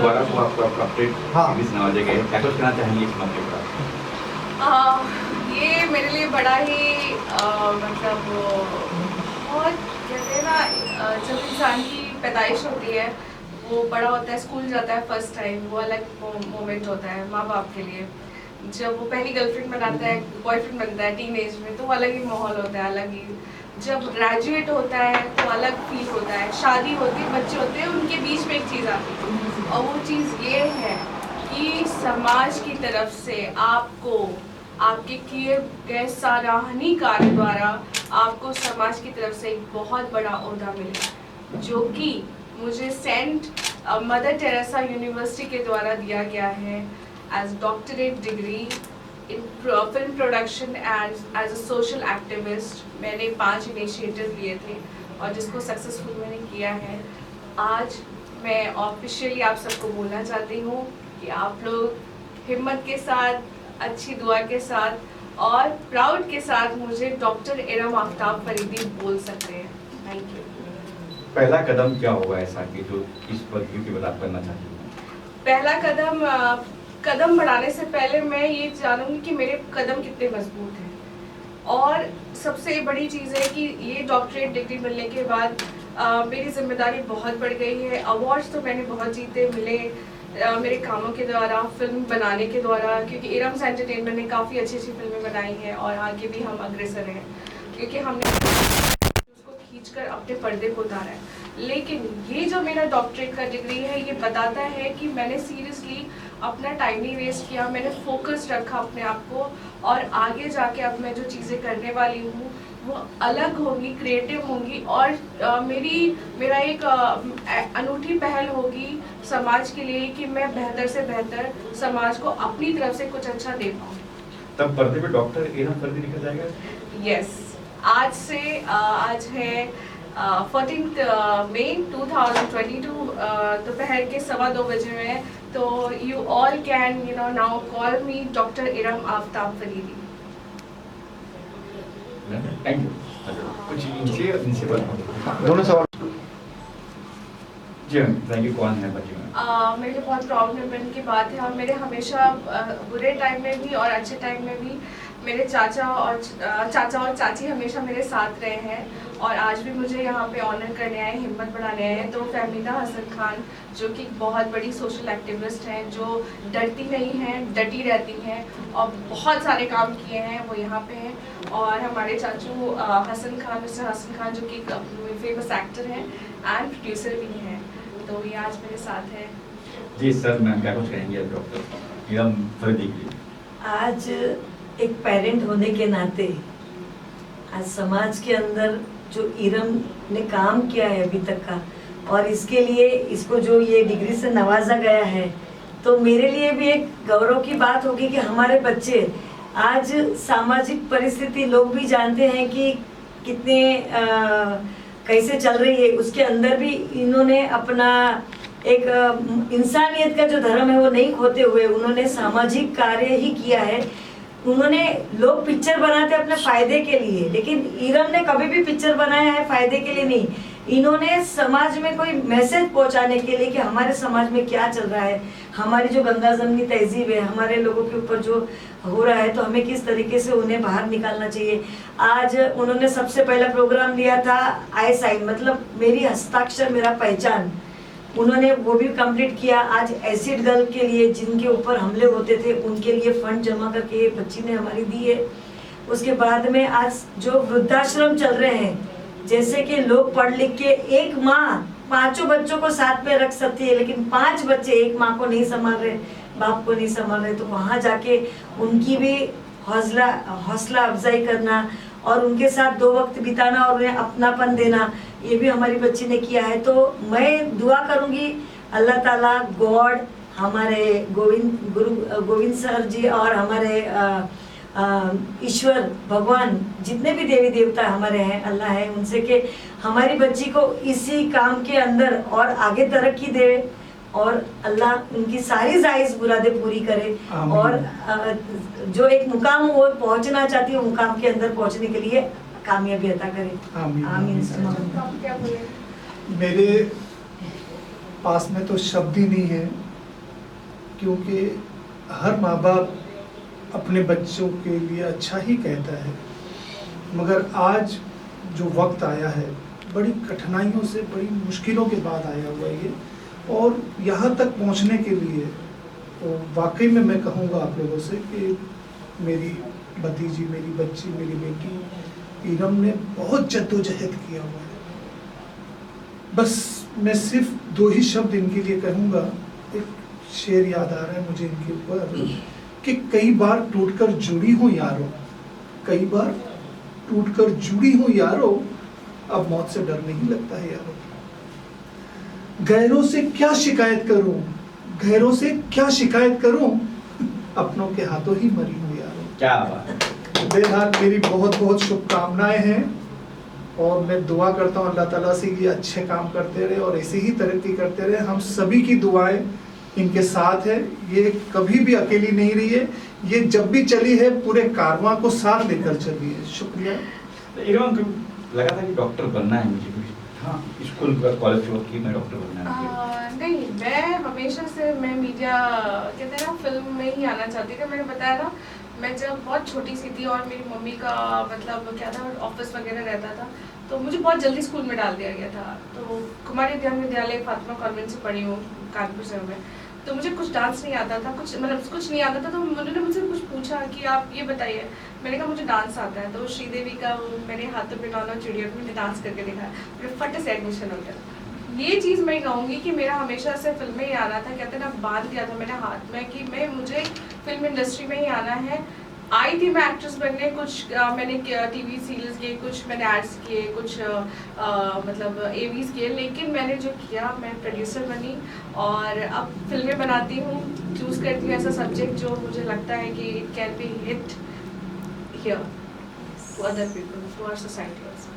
दोबारा को आपको अपडेट हाँ। नवाजे गए, क्या कुछ कहना चाहेंगे इस मौके पर? ये मेरे लिए बड़ा ही मतलब बहुत कहते हैं ना, जब इंसान की पैदाइश होती है, वो बड़ा होता है, स्कूल जाता है फर्स्ट टाइम, वो अलग मोमेंट होता है माँ बाप के लिए। जब वो पहली गर्लफ्रेंड बनाता है, बॉयफ्रेंड बनता है टीनेज में, तो वो अलग ही माहौल होता है, अलग ही। जब ग्रेजुएट होता है तो अलग फील होता है, शादी होती है, बच्चे होते हैं, उनके बीच में एक चीज़ आती है, और वो चीज़ ये है कि समाज की तरफ से आपको आपके किए गए सराहनीय कार्य द्वारा आपको समाज की तरफ से एक बहुत बड़ा ओहदा मिले, जो कि मुझे सेंट मदर टेरेसा यूनिवर्सिटी के द्वारा दिया गया है as doctorate degree in film production and as a social activist. मैंने 5 इनिशिएटिव लिए थे और जिसको सक्सेसफुल मैंने किया है। आज मैं ऑफिशियली आप सबको बोलना चाहती हूँ कि आप लोग हिम्मत के साथ, अच्छी दुआ के साथ और प्राउड के साथ मुझे डॉक्टर इरम आफ्ताब फरीदी बोल सकते हैं। Thank you. पहला कदम क्या होगा ऐसा कि जो इस पदवी की बात आप करना चाहती हैं? पहला कदम बढ़ाने से पहले मैं ये जानूंगी कि मेरे कदम कितने मजबूत हैं, और सबसे बड़ी चीज़ है कि ये डॉक्टरेट डिग्री मिलने के बाद मेरी जिम्मेदारी बहुत बढ़ गई है। अवार्ड्स तो मैंने बहुत जीते मिले मेरे कामों के द्वारा, फिल्म बनाने के द्वारा, क्योंकि इरम्स एंटरटेनमेंट ने काफ़ी अच्छी अच्छी फिल्में बनाई हैं और आगे भी हम अग्रसर हैं, क्योंकि हमने उसको खींचकर अपने पर्दे को उतारा है। लेकिन ये जो मेरा डॉक्टरेट का डिग्री है, ये बताता है कि मैंने सीरियसली अपना टाइम नहीं वेस्ट किया, मैंने फोकस रखा अपने आप को, और आगे जाके अब मैं जो चीज़ें करने वाली हूँ वो अलग होगी, क्रिएटिव होंगी, और मेरा एक अनूठी पहल होगी समाज के लिए कि मैं बेहतर से बेहतर समाज को अपनी तरफ से कुछ अच्छा दे पाऊँ। तब पर्दे पे डॉक्टर इरम फरीदी लिखा जाएगा? यस, आज से आज है 14 मई 2022 दोपहर के 2:15 बजे में, तो you all can now call me doctor Iram Aftab Faridi. Thank you. कुछ इनसे दोनों सवाल। जी मैम, थैंक यू। कौन है बच्चे में? मेरे लिए बहुत प्राउड मोमेंट की बात है, और मेरे हमेशा बुरे टाइम में भी और अच्छे टाइम में भी मेरे चाचा और चाची हमेशा मेरे साथ रहे हैं, और आज भी मुझे यहाँ पे ऑनर करने आए, हिम्मत बढ़ाने आए हैं। तो फहमीदा हसन खान, जो कि बहुत बड़ी सोशल एक्टिविस्ट हैं, जो डरती नहीं हैं, डटी रहती हैं और बहुत सारे काम किए हैं, वो यहाँ पे हैं। और हमारे चाचू हसन खान, मिस्टर हसन खान, जो कि फेमस एक्टर हैं एंड प्रोड्यूसर भी हैं, तो ये आज मेरे साथ है। जी सर, मैम क्या कुछ कहेंगे डॉक्टर इरम फरीदी के लिए? आज एक पेरेंट होने के नाते आज समाज के अंदर जो इरम ने काम किया है अभी तक का, और इसके लिए इसको जो ये डिग्री से नवाजा गया है, तो मेरे लिए भी एक गौरव की बात होगी कि हमारे बच्चे आज सामाजिक परिस्थिति लोग भी जानते हैं कि कितने कैसे चल रही है, उसके अंदर भी इन्होंने अपना एक इंसानियत का जो धर्म है वो नहीं खोते हुए उन्होंने सामाजिक कार्य ही किया है। उन्होंने, लोग पिक्चर बनाते अपने फायदे के लिए, लेकिन इरम ने कभी भी पिक्चर बनाया है फायदे के लिए नहीं। इन्होंने समाज में कोई मैसेज पहुंचाने के लिए कि हमारे समाज में क्या चल रहा है, हमारी जो गंगा जमनी तहजीब है, हमारे लोगों के ऊपर जो हो रहा है, तो हमें किस तरीके से उन्हें बाहर निकालना चाहिए। आज उन्होंने सबसे पहला प्रोग्राम लिया था आई साइन, मतलब मेरी हस्ताक्षर मेरा पहचान, उन्होंने वो भी कंप्लीट किया। आज एसिड गर्ल के लिए जिनके ऊपर हमले होते थे उनके लिए फंड जमा करके बच्ची ने हमारी दी है। उसके बाद में आज जो वृद्धाश्रम चल रहे हैं, जैसे कि लोग पढ़ लिख के, एक माँ 5 बच्चों को साथ में रख सकती है, लेकिन 5 बच्चे एक माँ को नहीं संभाल रहे, बाप को नहीं संभाल रहे, तो वहाँ जाके उनकी भी हौसला अफजाई करना और उनके साथ 2 वक्त बिताना और उन्हें अपनापन देना, ये भी हमारी बच्ची ने किया है। तो मैं दुआ करूंगी अल्लाह ताला, गॉड, हमारे गोविंद सर जी और हमारे ईश्वर भगवान, जितने भी देवी देवता हमारे हैं, अल्लाह है, उनसे कि हमारी बच्ची को इसी काम के अंदर और आगे तरक्की दे, और अल्लाह उनकी सारी जायज़ मुरादें पूरी करे, और जो एक मुकाम वो पहुंचना चाहती है, मुकाम के अंदर पहुंचने के लिए कामयाबी अता करे। आमीन। मेरे पास में तो शब्द ही नहीं है क्योंकि हर माँ बाप अपने बच्चों के लिए अच्छा ही कहता है, मगर आज जो वक्त आया है बड़ी कठिनाइयों से, बड़ी मुश्किलों के बाद आया हुआ है ये, और यहाँ तक पहुँचने के लिए तो वाकई में मैं कहूँगा आप लोगों से कि मेरी भतीजी, मेरी बच्ची, मेरी बेटी इरम ने बहुत जद्दोजहद किया हुआ है। बस मैं सिर्फ 2 ही शब्द इनके लिए कहूँगा। एक शेर याद आ रहा है मुझे इनके ऊपर कि कई बार टूटकर जुड़ी हूँ यारो, कई बार टूटकर जुड़ी हूँ यारो, अब मौत से डर नहीं लगता है यारो। गैरों से क्या शिकायत करूं, गैरों से क्या शिकायत करूं, अपनों के हाथों ही मरी हूं यारो। क्या बात। बहरहाल मेरी बहुत बहुत शुभकामनाएं हैं और मैं दुआ करता हूं अल्लाह ताला से ये अच्छे काम करते रहे और ऐसे ही तरक्की करते रहे। हम सभी की दुआएं इनके साथ है, ये कभी भी अकेली नहीं रही है, ये जब भी चली है पूरे कारवां को साथ लेकर चली है। शुक्रिया। इरम को लगा था कि डॉक्टर बनना है मुझे, हाँ स्कूल कॉलेज वक्त की मैं डॉक्टर बनना है? नहीं, मैं हमेशा से मैं मीडिया कहते हैं ना फिल्म में ही आना चाहती थी। मैंने बताया ना, मैं जब बहुत छोटी सी थी और मेरी मम्मी का मतलब क्या था, ऑफिस वगैरह रहता था, तो मुझे बहुत जल्दी स्कूल में डाल दिया गया था। तो कुमारी ध्यान विद्यालय फातिमा कॉन्वेंट से पढ़ी हूँ कानपुर शहर में। तो मुझे कुछ डांस नहीं आता था, कुछ नहीं आता था। तो उन्होंने मुझसे कुछ पूछा कि आप ये बताइए, मैंने कहा मुझे डांस आता है। तो श्रीदेवी का मैंने हाथों पे नौना चिड़िया को मैंने डांस करके दिखाया, मेरे फट से एडमिशन हो गया। ये चीज़ मैं कहूँगी कि मेरा हमेशा से फिल्म में ही आना था। कहते ना, बांध दिया था मैंने हाथ में कि मुझे फिल्म इंडस्ट्री में ही आना है। आई थी मैं एक्ट्रेस बनने, कुछ मैंने टीवी सीरियल्स किए, कुछ मैंने एड्स किए, कुछ मतलब एवीज किए, लेकिन मैंने जो किया मैं प्रोड्यूसर बनी और अब फिल्में बनाती हूँ, चूज़ करती हूँ ऐसा सब्जेक्ट जो मुझे लगता है कि it can be hit here to other people, to our society also.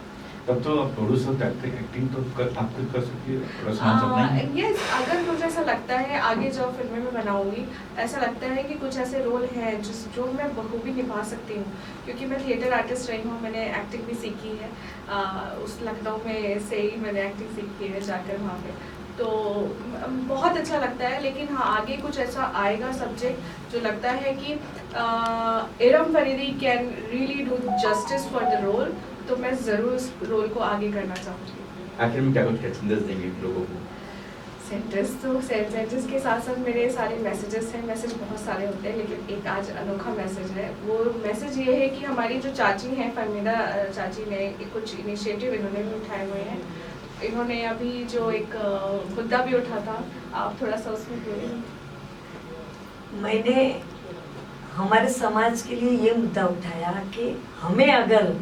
तब तो प्रोड्यूसर एक्टिंग तो आप खुद कर सकती है। यस, अगर मुझे ऐसा लगता है आगे जो फिल्में में बनाऊंगी, ऐसा लगता है कि कुछ ऐसे रोल हैं जो मैं बखूबी निभा सकती हूँ, क्योंकि मैं थिएटर आर्टिस्ट रही हूँ, मैंने एक्टिंग भी सीखी है। उस लखनऊ में से ही मैंने एक्टिंग सीखी है जाकर वहाँ पे, तो बहुत अच्छा लगता है। लेकिन हाँ, आगे कुछ ऐसा आएगा सब्जेक्ट जो लगता है कि Iram Faridi can really do justice for the role, तो मैं ज़रूर उस रोल को आगे करना चाहूँगी। आखिर में क्या कुछ संदेश देंगे लोगों को? सेंटेंस के साथ साथ मेरे सारे मैसेजेस हैं। मैसेज बहुत सारे होते हैं, लेकिन एक आज अनोखा मैसेज है। वो मैसेज ये है कि हमारी जो चाची हैं, फरमीदा चाची ने कुछ इनिशिएटिव इन्होंने भी उठाए हुए हैं। इन्होंने अभी जो एक मुद्दा भी उठा था, आप थोड़ा सा उसमें बोलिए। मैंने हमारे समाज के लिए ये मुद्दा उठाया कि हमें अगर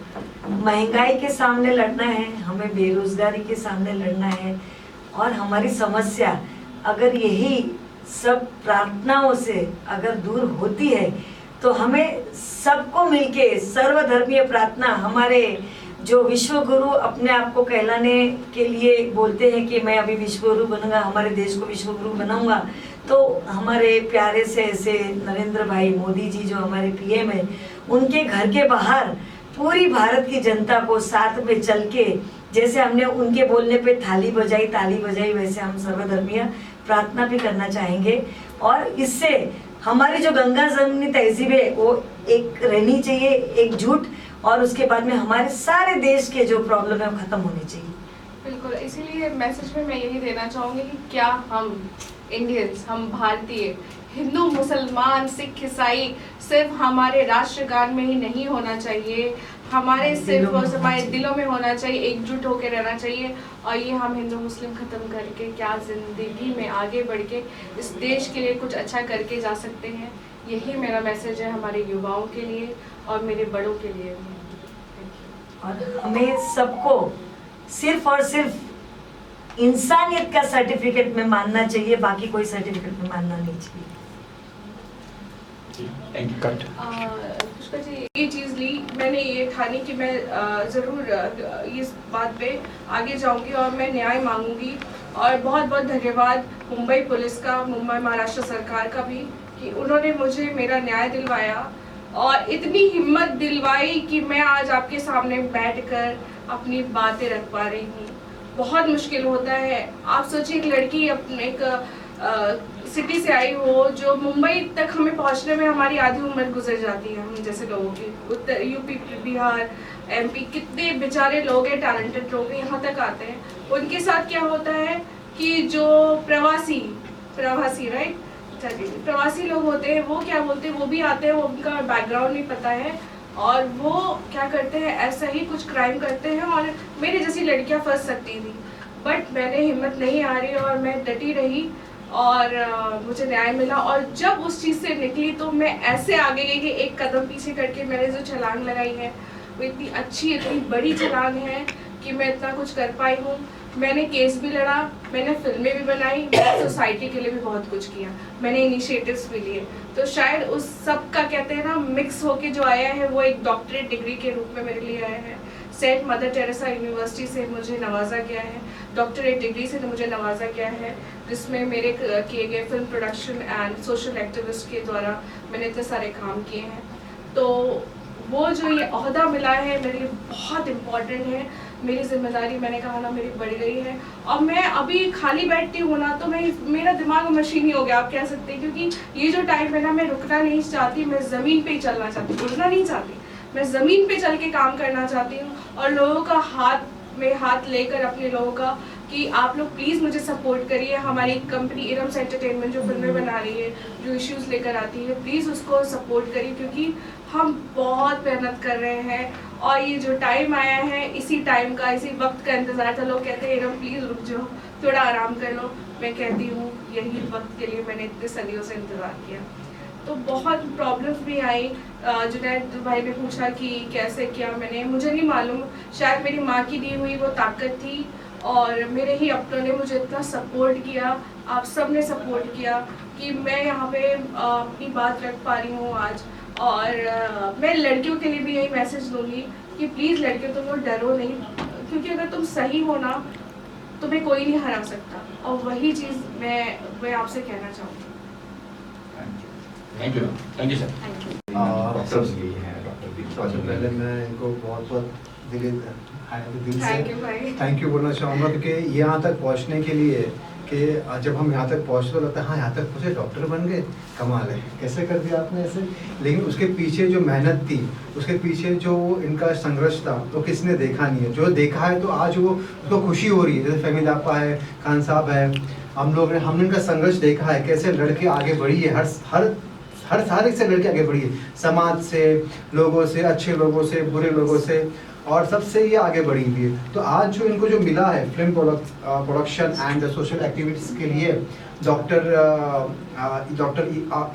महंगाई के सामने लड़ना है, हमें बेरोजगारी के सामने लड़ना है, और हमारी समस्या अगर यही सब प्रार्थनाओं से अगर दूर होती है, तो हमें सबको मिलके सर्वधर्मीय प्रार्थना, हमारे जो विश्व गुरु अपने आप को कहलाने के लिए बोलते हैं कि मैं अभी विश्व गुरु बनूंगा, हमारे देश को विश्व गुरु बनाऊंगा, तो हमारे प्यारे से ऐसे नरेंद्र भाई मोदी जी जो हमारे पीएम है, उनके घर के बाहर पूरी भारत की जनता को साथ में चल के, जैसे हमने उनके बोलने पे ताली बजाई, वैसे हम सर्वधर्मीय प्रार्थना भी करना चाहेंगे। और इससे हमारी जो गंगा जमनी तहजीब है वो एक रहनी चाहिए, एकजुट, और उसके बाद में हमारे सारे देश के जो प्रॉब्लम है वो खत्म होने चाहिए। बिल्कुल, इसीलिए मैसेज में मैं यही देना चाहूँगी कि क्या हम इंडियंस, हम भारतीय, हिंदू, मुसलमान, सिख, ईसाई सिर्फ हमारे राष्ट्रगान में ही नहीं होना चाहिए, हमारे सिर्फ हमारे दिलों में होना चाहिए, एकजुट होकर रहना चाहिए। और ये हम हिंदू मुस्लिम ख़त्म करके क्या ज़िंदगी में आगे बढ़ के इस देश के लिए कुछ अच्छा करके जा सकते हैं। यही मेरा मैसेज है हमारे युवाओं के लिए और मेरे बड़ों के लिए भी। और हमें सबको सिर्फ और सिर्फ इंसानियत का सर्टिफिकेट में मानना चाहिए, बाकी कोई सर्टिफिकेट में मानना नहीं चाहिए। पुष्कर जी, ये चीज़ ली मैंने, ये ठानी कि मैं ज़रूर इस बात पे आगे जाऊंगी और मैं न्याय मांगूंगी। और बहुत बहुत धन्यवाद मुंबई पुलिस का, मुंबई महाराष्ट्र सरकार का भी, कि उन्होंने मुझे मेरा न्याय दिलवाया और इतनी हिम्मत दिलवाई कि मैं आज आपके सामने बैठकर अपनी बातें रख पा रही हूँ। बहुत मुश्किल होता है। आप सोचिए, एक लड़की अपने एक सिटी से आई हो, जो मुंबई तक हमें पहुंचने में हमारी आधी उम्र गुजर जाती है, हम जैसे लोगों की। उत्तर यूपी, बिहार, एमपी, कितने बेचारे लोग हैं, टैलेंटेड लोग हैं, यहाँ तक आते हैं। उनके साथ क्या होता है कि जो प्रवासी राइट, प्रवासी लोग होते हैं, वो क्या बोलते हैं, वो भी आते हैं, वो उनका बैकग्राउंड नहीं पता है और वो क्या करते हैं, ऐसा ही कुछ क्राइम करते हैं और मेरी जैसी लड़कियां फंस सकती थी, बट मैंने हिम्मत नहीं हारी और मैं डटी रही और मुझे न्याय मिला। और जब उस चीज़ से निकली तो मैं ऐसे आगे गई कि एक कदम पीछे करके मैंने जो छलांग लगाई है वो इतनी अच्छी, इतनी बड़ी छलांग है कि मैं इतना कुछ कर पाई हूँ। मैंने केस भी लड़ा, मैंने फिल्में भी बनाई, मैंने सोसाइटी के लिए भी बहुत कुछ किया, मैंने इनिशिएटिव्स भी लिए। तो शायद उस सब का कहते हैं ना मिक्स होके जो आया है वो एक डॉक्टरेट डिग्री के रूप में मेरे लिए आया है। सेंट मदर टेरेसा यूनिवर्सिटी से मुझे नवाजा गया है, डॉक्टरेट डिग्री से मुझे नवाजा गया है, जिसमें मेरे किए गए film production and social activist के द्वारा मैंने इतने सारे काम किए हैं। तो वो जो ये ओहदा मिला है मेरे लिए बहुत इम्पोर्टेंट है। मेरी जिम्मेदारी, मैंने कहा ना, मेरी बढ़ गई है और मैं अभी खाली बैठती हूँ ना तो मेरा दिमाग मशीनी हो गया, आप कह सकते हैं, क्योंकि ये जो टाइम है ना, मैं रुकना नहीं चाहती, मैं ज़मीन पे ही चलना चाहती हूँ, उड़ना नहीं चाहती, मैं ज़मीन पे चल के काम करना चाहती हूँ और लोगों का हाथ में हाथ लेकर, अपने लोगों का, कि आप लोग प्लीज़ मुझे सपोर्ट करिए। हमारी कंपनी इरम्स एंटरटेनमेंट जो फिल्में बना रही है, जो इश्यूज़ लेकर आती है, प्लीज़ उसको सपोर्ट करिए, क्योंकि हम बहुत मेहनत कर रहे हैं और ये जो टाइम आया है, इसी टाइम का, इसी वक्त का इंतज़ार था। लोग कहते हैं इरम प्लीज़ रुक जाओ, थोड़ा आराम कर लो। मैं कहती हूँ यही वक्त के लिए मैंने इतने सदियों से इंतज़ार किया। तो बहुत प्रॉब्लम्स भी आई। जुनैद भाई ने पूछा कि कैसे किया मैंने, मुझे नहीं मालूम, शायद मेरी माँ की दी हुई वो ताकत थी और मेरे ही अपनों ने मुझे इतना सपोर्ट किया, आप सब ने सपोर्ट किया कि मैं यहाँ पे अपनी बात रख पा रही हूँ आज। और मैं लड़कियों के लिए भी यही मैसेज दूंगी कि प्लीज़ लड़कियों, तुम लोग डरो नहीं, क्योंकि अगर तुम सही हो ना, तुम्हें कोई नहीं हरा सकता। और वही चीज़ मैं आपसे कहना चाहूँगी। Thank you sir. डॉक्टर्स भी हैं, डॉक्टर भी। सबसे पहले मैं इनको बहुत बहुत दिल थैंक यू भाई। से थैंक यू बोलना चाहूँगा, क्योंकि यहाँ तक पहुँचने के लिए कि जब हम यहाँ तक पहुँचते तो लगता है हाँ यहाँ तक पहुँचे, डॉक्टर बन गए, कमाल है, कैसे कर दिया आपने ऐसे। लेकिन उसके पीछे जो मेहनत थी, उसके पीछे जो इनका संघर्ष था, तो किसने देखा नहीं है। जो देखा है तो आज वो उसको खुशी हो रही है। जैसे फहमीद आपा है, खान साहब है, हमने इनका संघर्ष देखा है, कैसे लड़के आगे बढ़ी है, हर एक से लड़के आगे बढ़ी है, समाज से, लोगों से, अच्छे लोगों से, बुरे लोगों से, और सबसे ये आगे बढ़ी हुई है। तो आज जो इनको जो मिला है film production and social activities के लिए डॉक्टर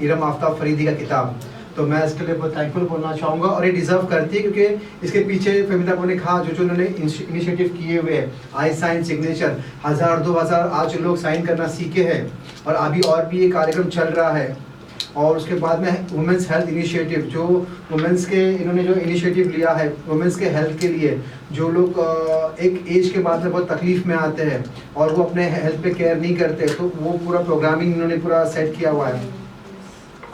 इरम आफ्ताब फरीदी का किताब, तो मैं इसके लिए बहुत थैंकफुल बोलना चाहूँगा। और ये डिज़र्व करती है, क्योंकि इसके पीछे फहमीदा ने कहा जो उन्होंने इनिशिएटिव किए हुए हैं, आई साइन सिग्नेचर, 1000-2000 आज लोग साइन करना सीखे हैं और अभी और भी ये कार्यक्रम चल रहा है। और उसके बाद में वुमेंस हेल्थ इनिशिएटिव, जो वुमेंस के इन्होंने जो इनिशिएटिव लिया है वुमेंस के हेल्थ के लिए, जो लोग एक एज के बाद में बहुत तकलीफ में आते हैं और वो अपने हेल्थ पे केयर नहीं करते, तो वो पूरा प्रोग्रामिंग इन्होंने पूरा सेट किया हुआ है।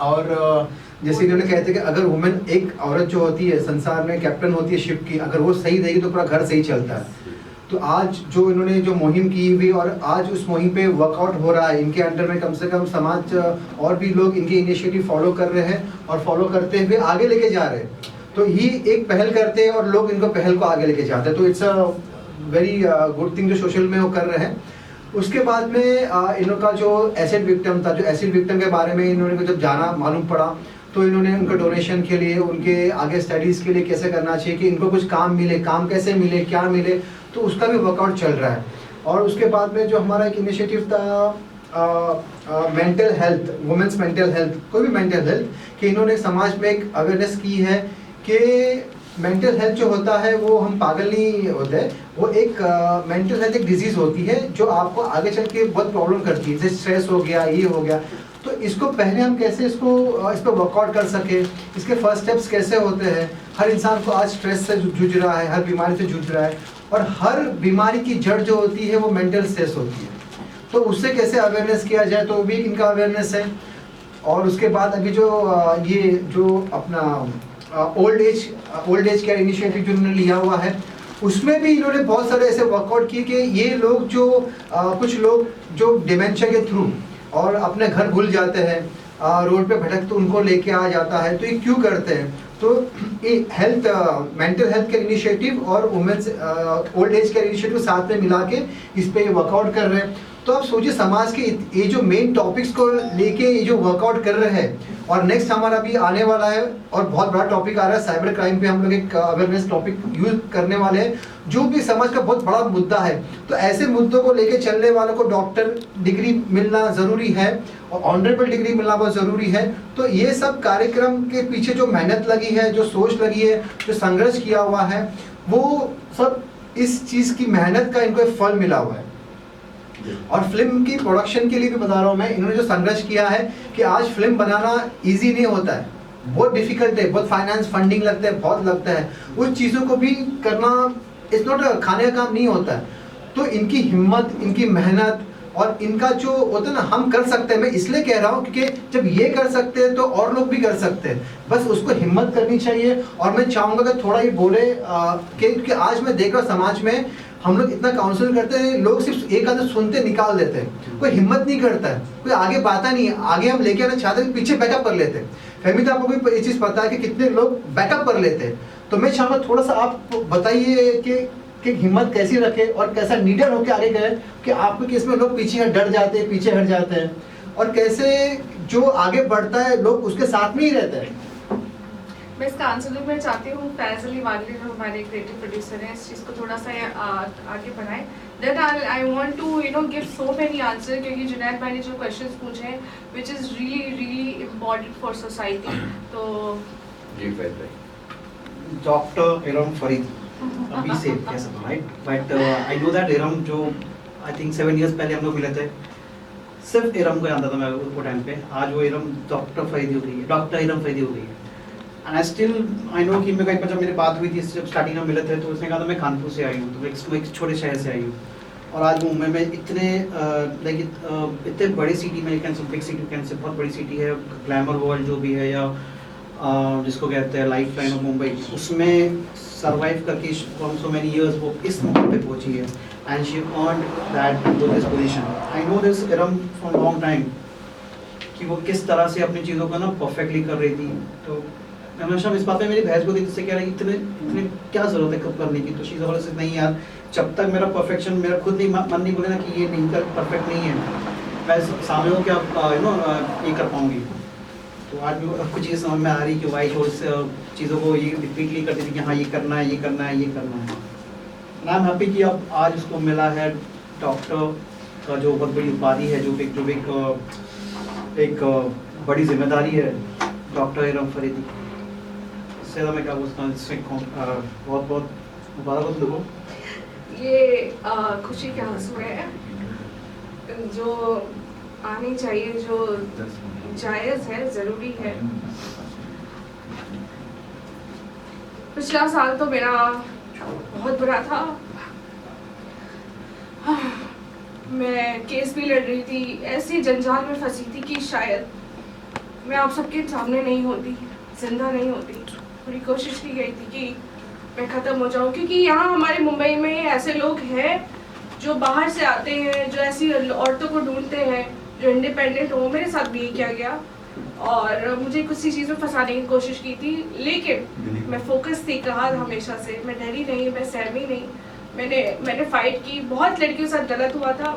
और जैसे इन्होंने कहते हैं कि अगर वुमेन, एक औरत जो होती है संसार में कैप्टन होती है शिप की, अगर वो सही रहेगी तो पूरा घर सही चलता है। तो आज जो इन्होंने जो मुहिम की हुई और आज उस मुहिम पे वर्कआउट हो रहा है, इनके अंडर में कम से कम समाज और भी लोग इनके इनिशिएटिव फॉलो कर रहे हैं और फॉलो करते हुए आगे लेके जा रहे हैं। तो ये एक पहल करते हैं और लोग इनको पहल को आगे लेके जाते हैं। तो it's a very good thing जो सोशल में वो कर रहे हैं। उसके बाद में इनका जो एसिड विक्टिम था, जो एसिड विक्टिम के बारे में इन्होंने जब जाना, मालूम पड़ा, तो इन्होंने उनके डोनेशन के लिए, उनके आगे स्टडीज़ के लिए कैसे करना चाहिए कि इनको कुछ काम मिले, काम कैसे मिले, क्या मिले, तो उसका भी वर्कआउट चल रहा है। और उसके बाद में जो हमारा एक इनिशिएटिव था mental health, women's mental health, कोई भी मेंटल हेल्थ, कि इन्होंने समाज में एक अवेयरनेस की है कि मेंटल हेल्थ जो होता है वो हम पागल नहीं होते, वो एक मेंटल हेल्थ एक डिजीज़ होती है जो आपको आगे चल के बहुत प्रॉब्लम करती है, जैसे स्ट्रेस हो गया, ये हो गया। तो इसको पहले हम कैसे इस पर वर्कआउट कर सके, इसके फर्स्ट स्टेप्स कैसे होते हैं। हर इंसान को आज स्ट्रेस से जूझ रहा है, हर बीमारी से जूझ रहा है, और हर बीमारी की जड़ जो होती है वो मेंटल स्ट्रेस होती है। तो उससे कैसे अवेयरनेस किया जाए, तो भी इनका अवेयरनेस है। और उसके बाद अभी जो ये जो अपना ओल्ड एज केयर इनिशिएटिव जो उन्होंने लिया हुआ है, उसमें भी इन्होंने बहुत सारे ऐसे वर्कआउट किए कि ये लोग जो कुछ लोग जो डिमेंशिया के थ्रू और अपने घर भूल जाते हैं, रोड पे भटकते उनको लेके आ जाता है। तो ये क्यों करते हैं? तो ये हेल्थ, मेंटल हेल्थ के इनिशिएटिव और वुमेन्स ओल्ड एज के इनिशिएटिव साथ में मिला के इस पे वर्कआउट कर रहे हैं। तो आप सोचिए समाज के ये जो मेन टॉपिक्स को लेके ये जो वर्कआउट कर रहे हैं, और नेक्स्ट हमारा भी आने वाला है और बहुत बड़ा टॉपिक आ रहा है साइबर क्राइम पे, हम लोग एक अवेयरनेस टॉपिक यूज करने वाले हैं जो भी समाज का बहुत बड़ा मुद्दा है। तो ऐसे मुद्दों को लेके चलने वालों को डॉक्टर डिग्री मिलना ज़रूरी है और ऑनरेबल डिग्री मिलना बहुत ज़रूरी है। तो ये सब कार्यक्रम के पीछे जो मेहनत लगी है, जो सोच लगी है, जो संघर्ष किया हुआ है, वो सब इस चीज़ की मेहनत का इनको एक फल मिला हुआ है। और फिल्म की प्रोडक्शन के लिए भी बता रहा हूँ मैं, इन्होंने जो संघर्ष किया है कि आज फिल्म बनाना इजी नहीं होता है, बहुत डिफिकल्ट है, बहुत फाइनेंस फंडिंग लगता है, बहुत लगता है। उस चीज़ों को भी करना इट्स नॉट खाने का काम नहीं होता है। तो इनकी हिम्मत, इनकी मेहनत और इनका जो होता है ना, हम कर सकते हैं, मैं इसलिए कह रहा हूँ क्योंकि जब ये कर सकते हैं तो और लोग भी कर सकते हैं, बस उसको हिम्मत करनी चाहिए। और मैं चाहूँगा कि थोड़ा ये बोले कि आज मैं देख रहा हूँ समाज में हम लोग इतना काउंसिल करते हैं, लोग सिर्फ एक आदमी सुनते निकाल देते हैं, कोई हिम्मत नहीं करता है, कोई आगे बढ़ता नहीं है। आगे हम लेके आना चाहते हैं, पीछे बैकअप कर लेते हैं। फहमी, आपको भी ये चीज़ पता है कि कितने लोग बैकअप कर लेते हैं। तो मैं चाहूँगा थोड़ा सा आप बताइए कि हिम्मत कैसी रखे और कैसा नीडर होकर आगे गए कि आपके केस में लोग पीछे डर जाते हैं, पीछे हट जाते हैं, और कैसे जो आगे बढ़ता है लोग उसके साथ में ही रहते हैं। मैं इसका आंसर दूँ, मैं चाहती हूँ फैज अली वागली जो हमारे क्रिएटिव प्रोड्यूसर हैं इस चीज़ को थोड़ा सा आगे बढ़ाएं। Then I want to give so many answer, क्योंकि जुनैद भाई ने जो क्वेश्चंस पूछे हैं which is really important for society. तो जी फैज भाई। डॉक्टर इरम फरीद, अभी से कह सकता हूँ, right? But I know that Iram जो आई थिंक 7 years पहले हम लोग मिले थे, सिर्फ इरम को जानता था मैं वो टाइम पे। आज वो इरम डॉक्टर फरीदी हो गई है, डॉक्टर इरम फरीदी हो गई है। एंड आई नो कि मेरे को जब मेरी बात हुई थी, जब स्टार्टिंग में मिले थे, तो उसने कहा था मैं कानपुर से आई हूँ, तो मैं एक छोटे शहर से आई हूँ, और आज मुंबई में इतने इतने बड़ी सिटी में, बिग सिटी कैन से, बहुत बड़ी सिटी है, ग्लैमर वर्ल्ड जो भी है, या जिसको कहते हैं लाइफ लाइन ऑफ मुंबई, उसमें सर्वाइव करके फ्रॉम सो मेनी इयर्स वो इस मुकाम पे पहुंची है। And she earned that this position. I know this Iram from long time कि वो किस तरह से अपनी चीज़ों को ना परफेक्टली कर रही थी। तो हमेशा इस बात में मेरी बहस को थी, जिससे कह रही इतने क्या ज़रूरत है कब करने की। तो शी से नहीं यार, जब तक मेरा परफेक्शन, मेरा खुद नहीं मन नहीं बोले ना कि ये नहीं कर परफेक्ट नहीं है, मैं सामने हो क्या ये कर पाऊँगी। तो आज भी कुछ चीज़ समझ में आ रही कि वाई छोड़ से चीज़ों को ये रिपीटली करती थी कि हाँ ये करना है, ये करना है, ये करना है। आई एम हैप्पी कि अब आज उसको मिला है डॉक्टर का जो बहुत बड़ी उपाधि है, जो एक बड़ी जिम्मेदारी है, डॉक्टर इरम फरीदी। इससे ज़्यादा मैं क्या बोलता हूँ, बहुत बहुत मुबारक हो तुमको। ये खुशी के आंसू है जो आनी चाहिए, जो जायज़ है, ज़रूरी है। पिछला साल तो मेरा बहुत बुरा था। मैं केस भी लड़ रही थी, ऐसी जंजाल में फंसी थी कि शायद मैं आप सबके सामने नहीं होती, जिंदा नहीं होती। पूरी कोशिश की गई थी कि मैं ख़त्म हो जाऊं, क्योंकि यहाँ हमारे मुंबई में ऐसे लोग हैं जो बाहर से आते हैं, जो ऐसी औरतों को ढूंढते हैं जो इंडिपेंडेंट हो। मेरे साथ भी ये किया गया और मुझे कुछ सी चीज़ में फंसाने की कोशिश की थी, लेकिन मैं फोकस थी कहा हमेशा से, मैं डरी नहीं, मैं सहमी नहीं। मैंने फाइट की। बहुत लड़कियों के साथ गलत हुआ था,